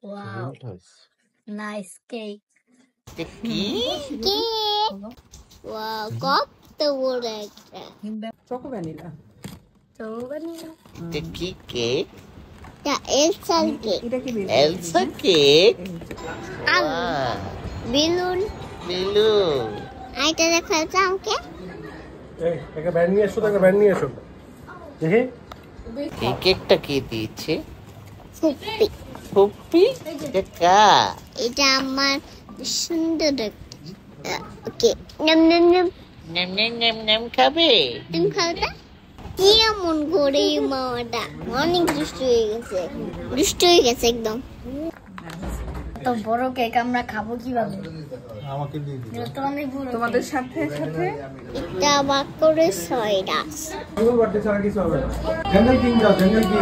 Wow. Nice cake. Cake. Wow, কত বড় একটা। Choco vanilla. Choco vanilla. এটা কি কেক? এটা Elsa cake. Elsa cake? Balloon. Balloon. আইটা দেখাতে আমাকে। এই একটা ব্যান্ড নিয়ে এসো তো, একটা ব্যান্ড নিয়ে এসো দেখি। এই কেকটা কে দিয়েছে? ফুপি। ফুপি? এটা এটা আমার সুন্দর একটা। ওকে, নম নম নম নম নম নম নম খাবে? তুমি খাবে? কি এমন করে মামাটা অনেক দুষ্টু হয়ে গেছে একদম। তো বড় কেক আমরা খাবো কিভাবে? আমাকে দিয়ে দিও। তোমাদের সাথে এটা বাক করে 6টা। গুগল বার্থডে ছাড়া কিছু হবে না। জঙ্গল কিং যাও, জঙ্গল কিং।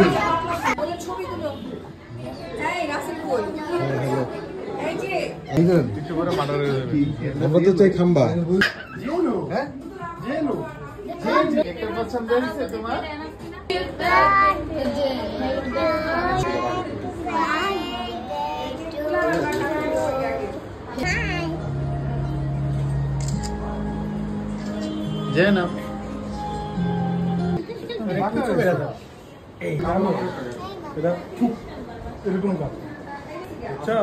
এই রাসেল কই? এই যে এইজন একটু করে মার্ডার আমরা তো চাই খাম্বা। জেনো হ্যাঁ জেনো কেকটা পছন্দ হয়েছে তোমার? জেনো এই কারণে এটা খুব এরকম কাজ। আচ্ছা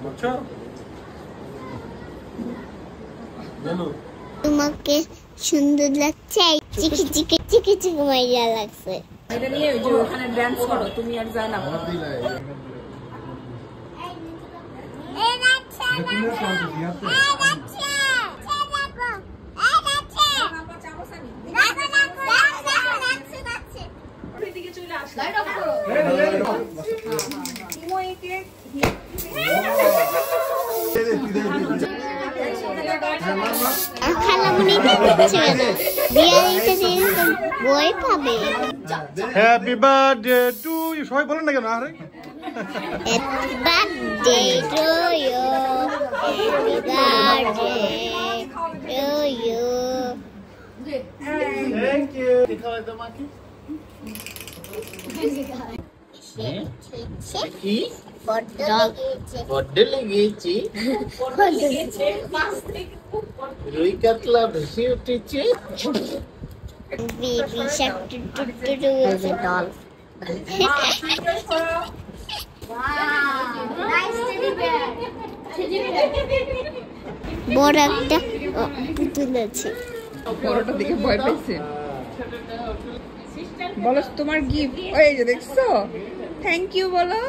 আচ্ছা জেনো তোমাকে সুন্দর লাগছে, চিকি চিকি চিকি চিকি মাইয়া লাগছে। এটা নিয়ে ওই যে ওখানে ডান্স করো তুমি আর জানা। হ্যাপি বার্থডে টু ইউ, সবাই বলেন না কেন? আরে happy birthday to you, happy birthday to you. Thank you. দেখাও তোমাকে কি বড্ডে লেগেছে রুই কাতলা ভেসে উঠেছে baby shark doo doo doo doo doll. বড় একটা পুতুল আছে। বড়টা দেখে ভয় পাইছে। বলো তোমার গিফট। ওই যে দেখছো, থ্যাংক ইউ বলো।